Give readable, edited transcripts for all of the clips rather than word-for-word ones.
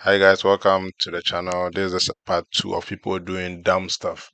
Hi guys, welcome to the channel. This is part 2 of people doing dumb stuff.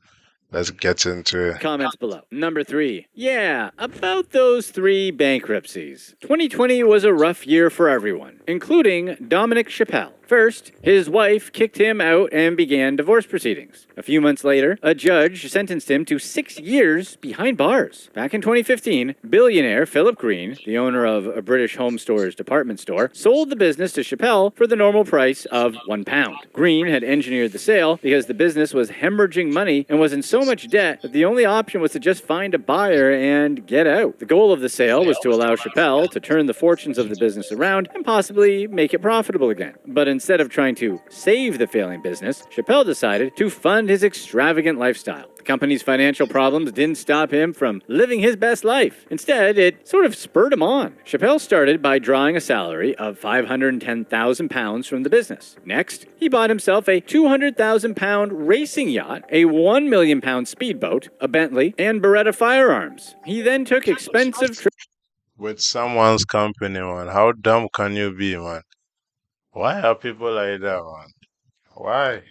Let's get into it. Comments below. Number 3. Yeah, about those 3 bankruptcies. 2020 was a rough year for everyone, including Dominic Chappelle. First, his wife kicked him out and began divorce proceedings. A few months later, a judge sentenced him to 6 years behind bars. Back in 2015, billionaire Philip Green, the owner of a British home stores department store, sold the business to Chappelle for the normal price of £1. Green had engineered the sale because the business was hemorrhaging money and was in so much debt that the only option was to just find a buyer and get out. The goal of the sale was to allow Chappelle to turn the fortunes of the business around and possibly make it profitable again. But instead of trying to save the failing business, Chappelle decided to fund his extravagant lifestyle. The company's financial problems didn't stop him from living his best life. Instead, it sort of spurred him on. Chappelle started by drawing a salary of £510,000 from the business. Next, he bought himself a £200,000 racing yacht, a £1 million speedboat, a Bentley, and Beretta firearms. He then took expensive trips With someone's company, man. How dumb can you be, man? Why are people like that, man? Why?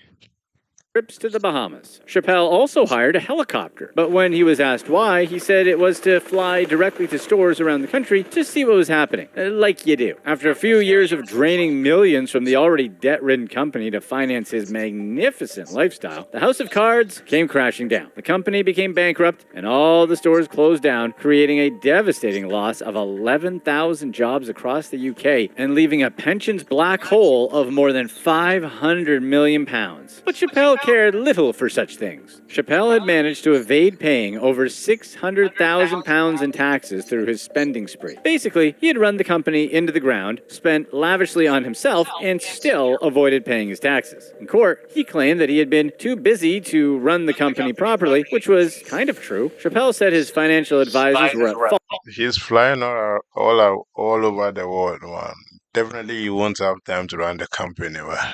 to the Bahamas. Chappelle also hired a helicopter, but when he was asked why, he said it was to fly directly to stores around the country to see what was happening, like you do. After a few years of draining millions from the already debt-ridden company to finance his magnificent lifestyle, the house of cards came crashing down. The company became bankrupt, and all the stores closed down, creating a devastating loss of 11,000 jobs across the UK and leaving a pensions black hole of more than £500 million. But Chappelle cared little for such things. Chappelle had managed to evade paying over £600,000 in taxes through his spending spree. Basically, he had run the company into the ground, spent lavishly on himself, and still avoided paying his taxes. In court, he claimed that he had been too busy to run the company properly, which was kind of true. Chappelle said his financial advisors were at fault. He's flying all over the world, man. Definitely he won't have time to run the company, man.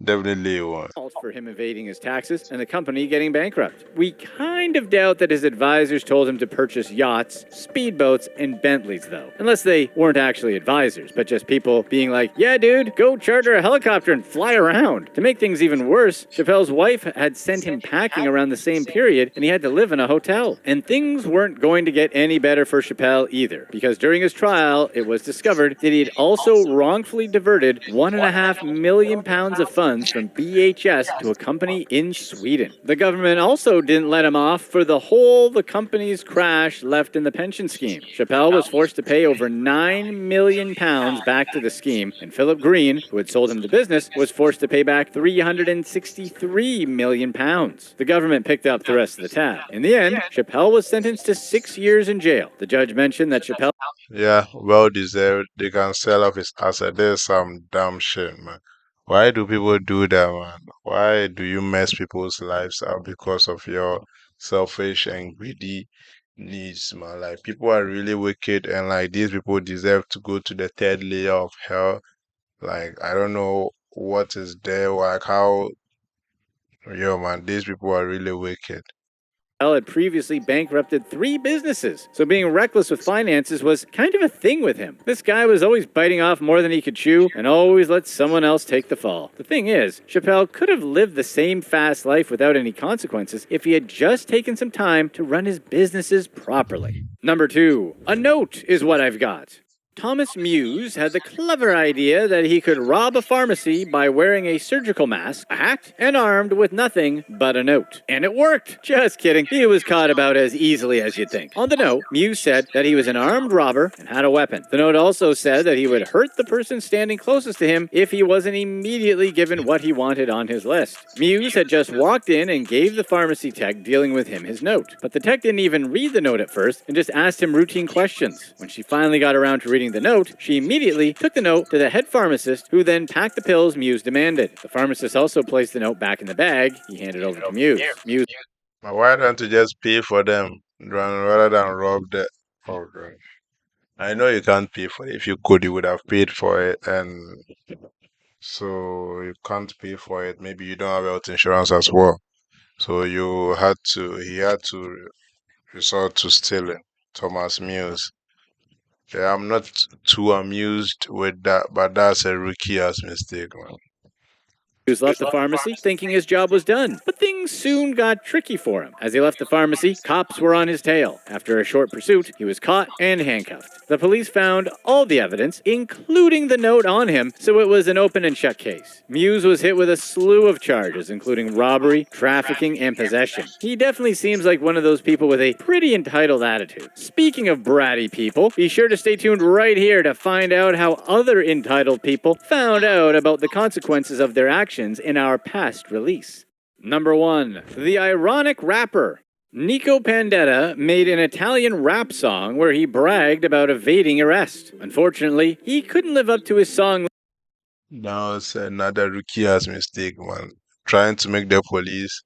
Definitely he won't. For him evading his taxes and the company getting bankrupt. We kind of doubt that his advisors told him to purchase yachts, speedboats, and Bentleys, though. Unless they weren't actually advisors, but just people being like, yeah, dude, go charter a helicopter and fly around. To make things even worse, Chappelle's wife had sent him packing around the same period, and he had to live in a hotel. And things weren't going to get any better for Chappelle either, because during his trial, it was discovered that he had also wrongfully diverted £1.5 million of funds from BHS to a company in Sweden. The government also didn't let him off for the company's crash left in the pension scheme. Chappelle was forced to pay over £9 million back to the scheme, and Philip Green, who had sold him the business, was forced to pay back £363 million. The government picked up the rest of the tab. In the end, Chappelle was sentenced to 6 years in jail. The judge mentioned that Chappelle... Yeah, well deserved. They can sell off his asset. There's some dumb shit, man. Why do people do that, man? Why do you mess people's lives up because of your selfish and greedy needs, man? Like, people are really wicked, and like, these people deserve to go to the third layer of hell. Like, I don't know what is there, like, how, yo, man, these people are really wicked. had previously bankrupted 3 businesses, so being reckless with finances was kind of a thing with him. This guy was always biting off more than he could chew and always let someone else take the fall. The thing is, Chappelle could have lived the same fast life without any consequences if he had just taken some time to run his businesses properly. Number 2. A note is what I've got. Thomas Muse had the clever idea that he could rob a pharmacy by wearing a surgical mask, a hat, and armed with nothing but a note. And it worked! Just kidding. He was caught about as easily as you'd think. On the note, Muse said that he was an armed robber and had a weapon. The note also said that he would hurt the person standing closest to him if he wasn't immediately given what he wanted on his list. Muse had just walked in and gave the pharmacy tech dealing with him his note. But the tech didn't even read the note at first and just asked him routine questions. When she finally got around to reading the note, she immediately took the note to the head pharmacist, who then packed the pills Muse demanded. The pharmacist also placed the note back in the bag he handed over to Muse. But why don't you just pay for them rather than rob them? Oh, God. I know you can't pay for it. If you could, you would have paid for it, and so you can't pay for it. Maybe you don't have health insurance as well. So he had to resort to stealing. Thomas Mills. Yeah, I'm not too amused with that, but that's a rookie ass mistake, man. Hughes left the pharmacy thinking his job was done, but things soon got tricky for him. As he left the pharmacy, cops were on his tail. After a short pursuit, he was caught and handcuffed. The police found all the evidence, including the note on him, so it was an open and shut case. Muse was hit with a slew of charges, including robbery, trafficking, and possession. He definitely seems like one of those people with a pretty entitled attitude. Speaking of bratty people, be sure to stay tuned right here to find out how other entitled people found out about the consequences of their actions in our past release. Number 1. The Ironic Rapper. Nico Pandetta made an Italian rap song where he bragged about evading arrest. Unfortunately, he couldn't live up to his song. Now it's another rookie ass mistake, man. Trying to make the police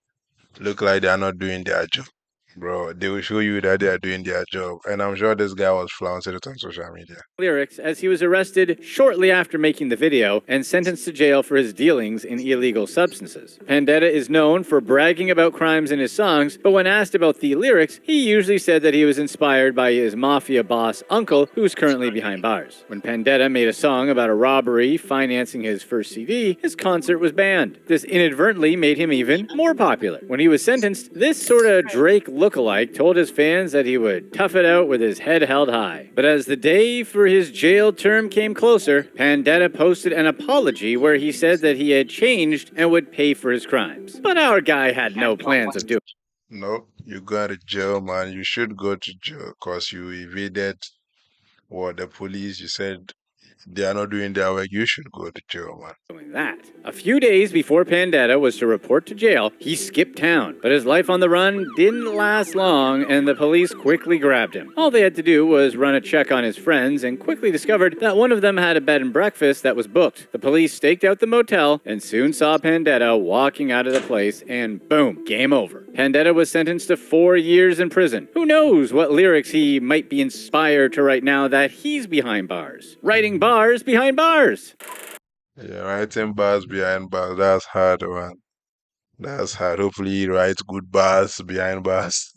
look like they're not doing their job. Bro, they will show you that they are doing their job. And I'm sure this guy was flaunting it on social media. Lyrics as he was arrested shortly after making the video and sentenced to jail for his dealings in illegal substances. Pandetta is known for bragging about crimes in his songs, but when asked about the lyrics, he usually said that he was inspired by his mafia boss uncle, who's currently behind bars. When Pandetta made a song about a robbery financing his first CD, his concert was banned. This inadvertently made him even more popular. When he was sentenced, this sort of Drake lookalike told his fans that he would tough it out with his head held high. But as the day for his jail term came closer, Pandetta posted an apology where he said that he had changed and would pay for his crimes. But our guy had no plans of doing. No, you go to jail, man. You should go to jail because you evaded what the police, you said they are not doing their work. You should go to jail, man. That. A few days before Pandetta was to report to jail, he skipped town. But his life on the run didn't last long, and the police quickly grabbed him. All they had to do was run a check on his friends and quickly discovered that one of them had a bed and breakfast that was booked. The police staked out the motel and soon saw Pandetta walking out of the place, and boom, game over. Pandetta was sentenced to 4 years in prison. Who knows what lyrics he might be inspired to write now that he's behind bars. Writing bars behind bars. Yeah, writing bars behind bars, that's hard, man. That's hard. Hopefully, he writes good bars behind bars.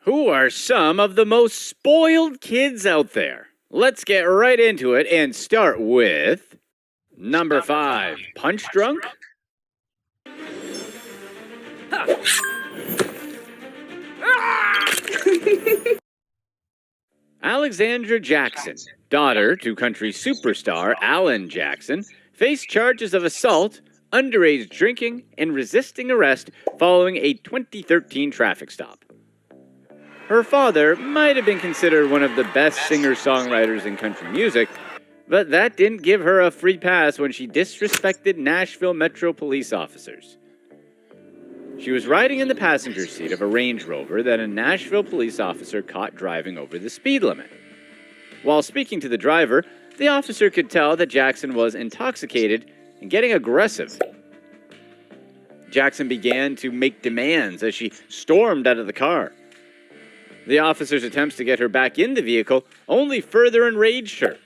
Who are some of the most spoiled kids out there? Let's get right into it and start with number 5, Punch Drunk. Alexandra Jackson, daughter to country superstar Alan Jackson, faced charges of assault, underage drinking, and resisting arrest following a 2013 traffic stop. Her father might have been considered one of the best singer-songwriters in country music, but that didn't give her a free pass when she disrespected Nashville Metro police officers. She was riding in the passenger seat of a Range Rover that a Nashville police officer caught driving over the speed limit. While speaking to the driver, the officer could tell that Jackson was intoxicated and getting aggressive. Jackson began to make demands as she stormed out of the car. The officer's attempts to get her back in the vehicle only further enraged her.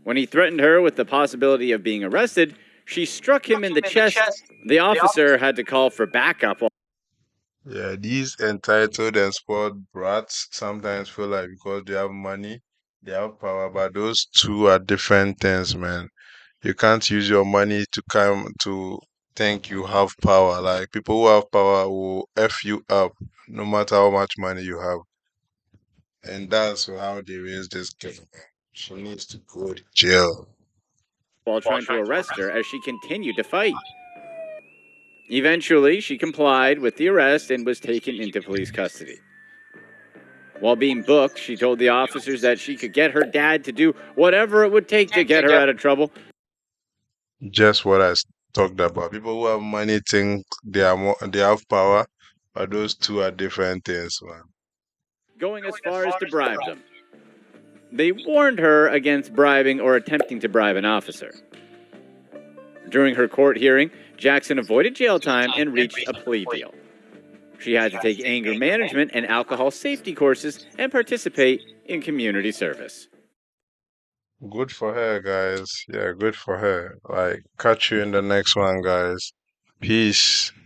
When he threatened her with the possibility of being arrested, she struck him in the chest. The officer had to call for backup. Yeah, these entitled and spoiled brats sometimes feel like because they have money, they have power, but those two are different things, man. You can't use your money to come to think you have power. Like people who have power will F you up no matter how much money you have. And that's how they raise this girl. She needs to go to jail. While trying to arrest her as she continued to fight. Eventually, she complied with the arrest and was taken into police custody. While being booked, she told the officers that she could get her dad to do whatever it would take to get her out of trouble. Just what talked about. People who have money think they are more, they have power, but those two are different things, man. Going as far as to bribe them. They warned her against bribing or attempting to bribe an officer. During her court hearing, Jackson avoided jail time and reached a plea deal. She had to take anger management and alcohol safety courses and participate in community service. Good for her, guys. Yeah, good for her. Like, catch you in the next one, guys. Peace.